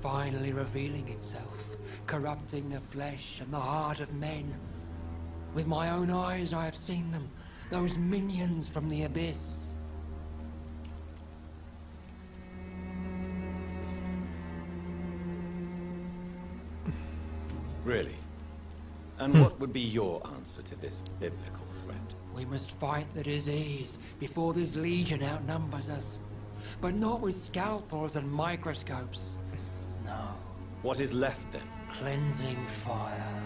finally revealing itself, corrupting the flesh and the heart of men. With my own eyes I have seen them, those minions from the abyss. Really? And what would be your answer to this biblical threat? We must fight the disease before this legion outnumbers us. But not with scalpels and microscopes. No. What is left then? Cleansing fire.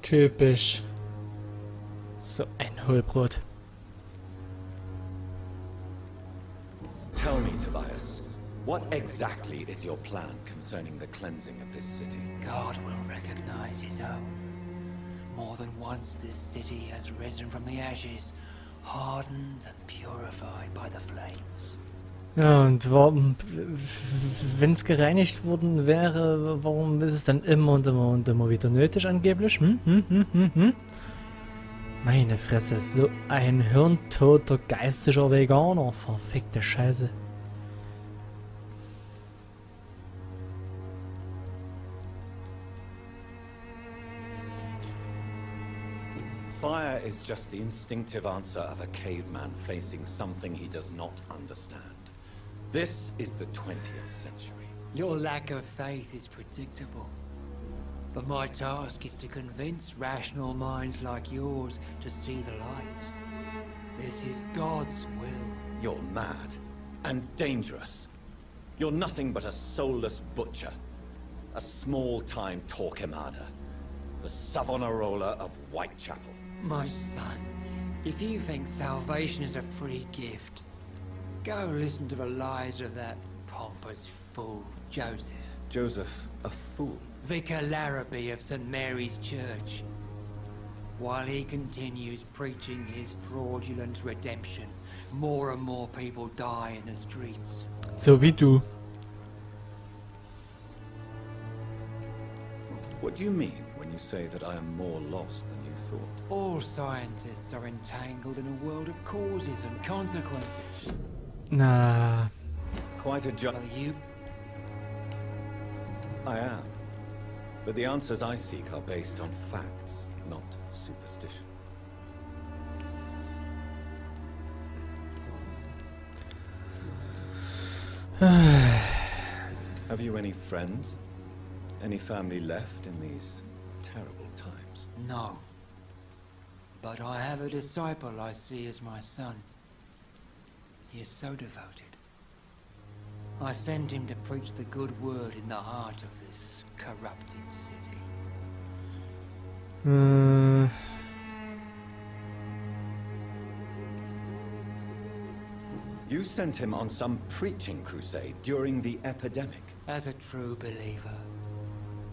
Typisch. So ein Hohlbrot. Tell me, Tobias, what exactly is your plan concerning the cleansing of this city? God will recognize his own. More than once this city has risen from the ashes, hardened and purified by the flames. Ja, und warum, wenn es gereinigt worden wäre, warum ist es dann immer und immer und immer wieder nötig angeblich? Meine Fresse, so ein hirntoter, geistischer Veganer. Verfickte Scheiße. Fire is just the instinctive answer of a caveman facing something he does not understand. This is the 20th century. Your lack of faith is predictable. But my task is to convince rational minds like yours to see the light. This is God's will. You're mad and dangerous. You're nothing but a soulless butcher. A small-time Torquemada. The Savonarola of Whitechapel. My son, if you think salvation is a free gift, go listen to the lies of that pompous fool, Joseph. Joseph, a fool. Vicar Larrabee of St. Mary's Church. While he continues preaching his fraudulent redemption, more and more people die in the streets. So wie du. What do you mean when you say that I am more lost than you thought? All scientists are entangled in a world of causes and consequences. Na, Quite a Well, you I am. But the answers I seek are based on facts, not superstition. Have you any friends? Any family left in these terrible times? No. But I have a disciple I see as my son. He is so devoted. I sent him to preach the good word in the heart of this corrupted city. You sent him on some preaching crusade during the epidemic. As a true believer,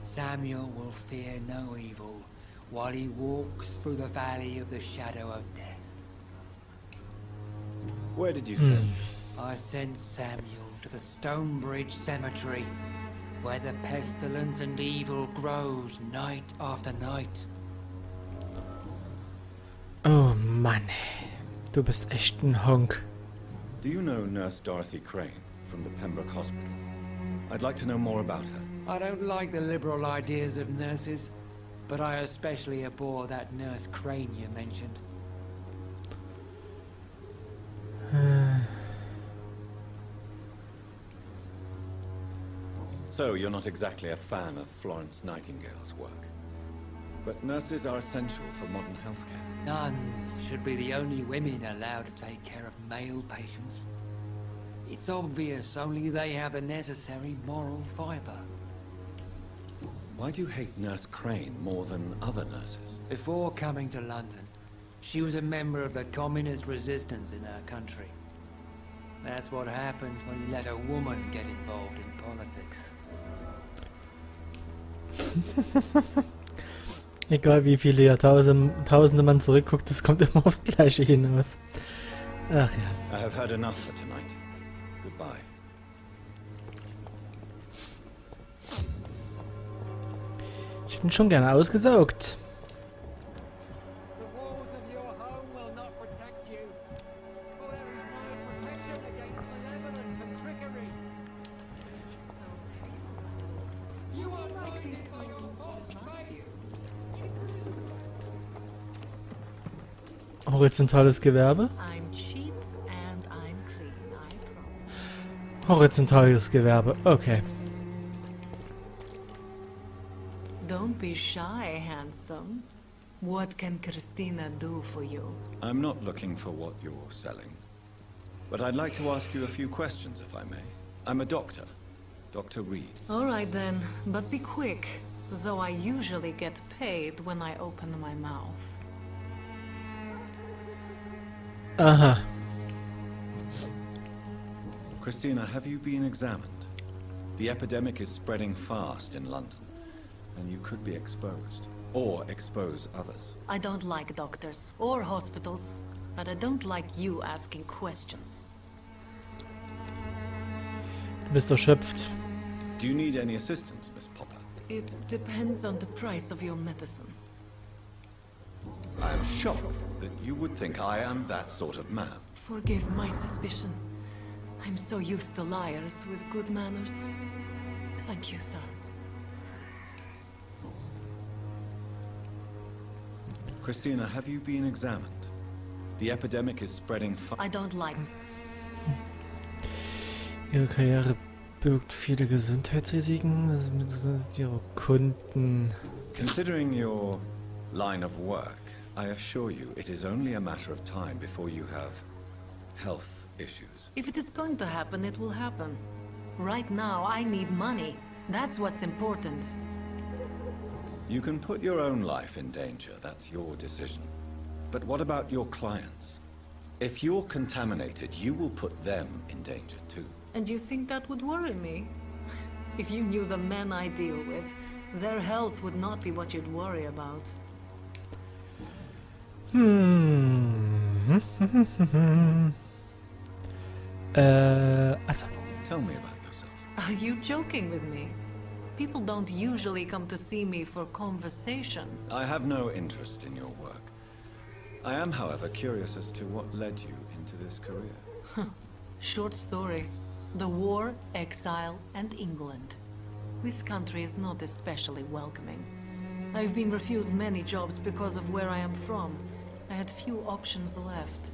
Samuel will fear no evil while he walks through the valley of the shadow of death. Where did you send him? I sent Samuel to the Stonebridge Cemetery, where the pestilence and evil grows night after night. oh Mann. Du bist echt ein Honk. Do you know Nurse Dorothy Crane from the Pembroke Hospital? I'd like to know more about her. I don't like the liberal ideas of nurses, but I especially abhor that Nurse Crane you mentioned. So, you're not exactly a fan of Florence Nightingale's work. But nurses are essential for modern healthcare. Nuns should be the only women allowed to take care of male patients. It's obvious only they have the necessary moral fiber. Why do you hate Nurse Crane more than other nurses? Before coming to London, she was a member of the communist resistance in our country. That's what happens when you let a woman get involved in politics. Egal wie viele Jahrtausende man zurückguckt, es kommt immer aufs Gleiche hinaus. Ach ja. I have had enough for tonight. Goodbye. Ich hätte ihn schon gerne ausgesaugt. The walls of your home will not protect you. Whoever Horizontales Gewerbe. I'm cheap and I'm clean, I promise. Horizontales Gewerbe, okay. Don't be shy, handsome. What can Christina do for you? I'm not looking for what you're selling. But I'd like to ask you a few questions, if I may. I'm a doctor. Dr. Reed. All right then, but be quick. Though I usually get paid when I open my mouth. Aha. Christina, have you been examined? The epidemic is spreading fast in London, and you could be exposed. Or expose others. I don't like doctors or hospitals, but I don't like you asking questions. Du bist erschöpft. Do you need any assistance, Miss Popper? It depends on the price of your medicine. I am shocked that you would think I am that sort of man. Forgive my suspicion. I'm so used to liars with good manners. Thank you, sir. Christina, have you been examined? The epidemic is spreading I don't like... Ihre Karriere birgt viele Gesundheitsrisiken. Also mit ihrer Kunden. Considering your line of work, I assure you it is only a matter of time before you have health issues. If it is going to happen, it will happen. Right now, I need money. That's what's important. You can put your own life in danger, that's your decision. But what about your clients? If you're contaminated, you will put them in danger too. And you think that would worry me? If you knew the men I deal with, their health would not be what you'd worry about. Also. Tell me about yourself. Are you joking with me? People don't usually come to see me for conversation. I have no interest in your work. I am, however, curious as to what led you into this career. Short story. The war, exile, and England. This country is not especially welcoming. I've been refused many jobs because of where I am from. I had few options left.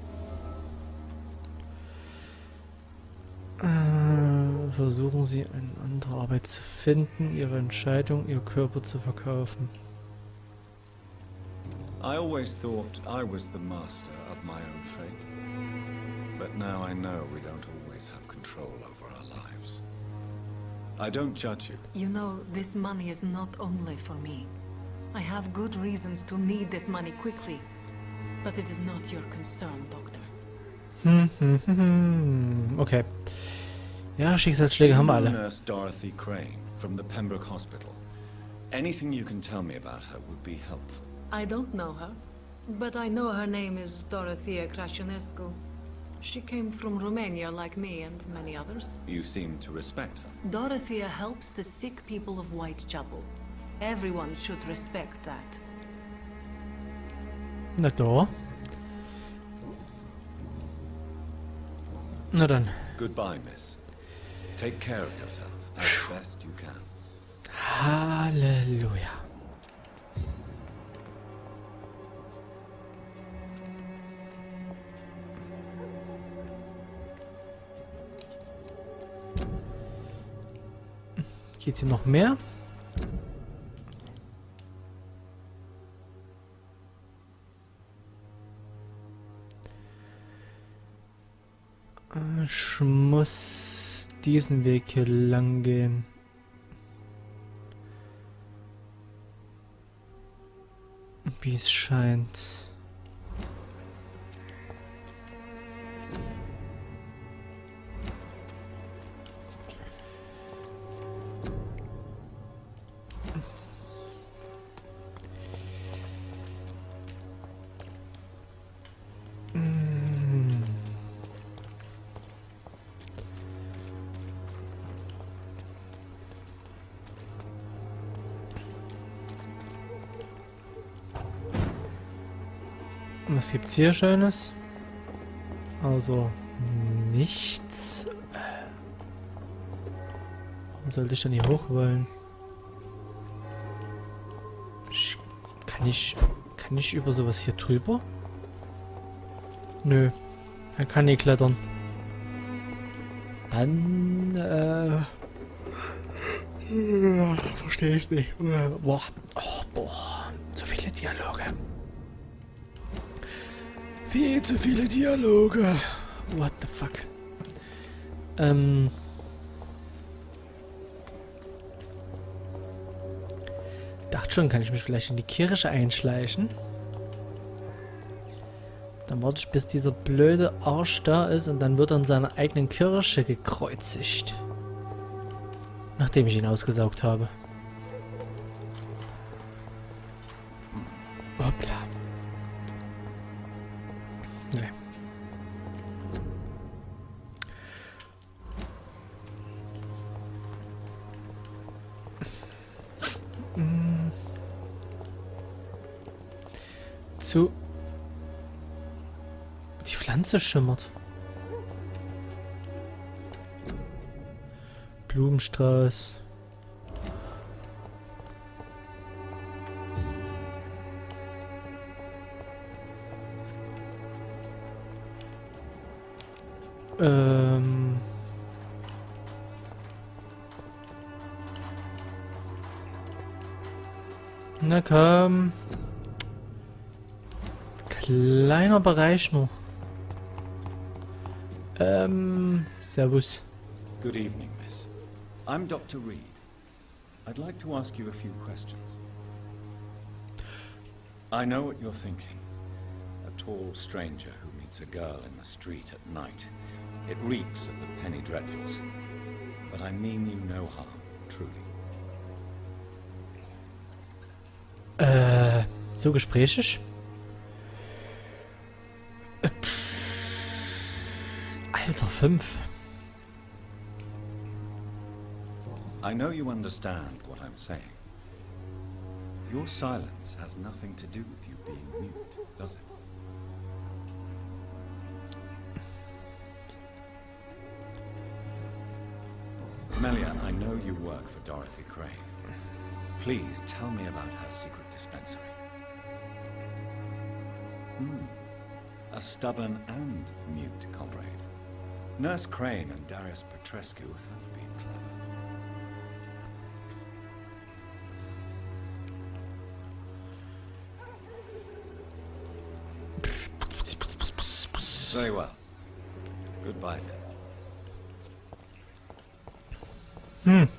Versuchen Sie, eine andere Arbeit zu finden, Ihre Entscheidung, Ihr Körper zu verkaufen. I always thought I was the master of my own fate. But now I know we don't always have control over our lives. I don't judge you. You know, this money is not only for me. I have good reasons to need this money quickly. But it is not your concern, Doctor. Okay. Ja, Schicksalsschläge haben wir alle. Nurse Dorothy Crane from the Pembroke Hospital. Anything you can tell me about her would be helpful. I don't know her, but I know her name is Dorothea Crăciunescu. She came from Romania like me and many others. You seem to respect her. Dorothea helps the sick people of Whitechapel. Everyone should respect that. Na da. Na dann. Goodbye, miss. Take care of yourself as best you can. Halleluja. Geht hier noch mehr? Ich muss diesen Weg hier lang gehen. Wie es scheint. Was gibt's hier Schönes? Also nichts. Warum sollte ich denn hier hoch wollen? Kann ich über sowas hier drüber? Nö. Er kann nicht klettern. Dann, verstehe ich's nicht. Boah. Oh, boah. So viele Dialoge. Viel zu viele Dialoge. What the fuck? Dachte schon, kann ich mich vielleicht in die Kirche einschleichen? Dann warte ich, bis dieser blöde Arsch da ist und dann wird er in seiner eigenen Kirche gekreuzigt. Nachdem ich ihn ausgesaugt habe. Hoppla. Nee. Zu... Die Pflanze schimmert. Blumenstrauß. Na komm. Kleiner Bereich nur. Servus. Good evening, miss. I'm Dr. Reed. I'd like to ask you a few questions. I know what you're thinking. A tall stranger who meets a girl in the street at night. It reeks of the penny dreadfuls. But I mean you no harm, truly. So gesprächig? Alter, 5. I know you understand what I'm saying. Your silence has nothing to do with you being mute, does it? Melia, I know you work for Dorothy Crane. Please tell me about her secret dispensary. A stubborn and mute comrade. Nurse Crane and Darius Petrescu have been clever. Very well. Goodbye then.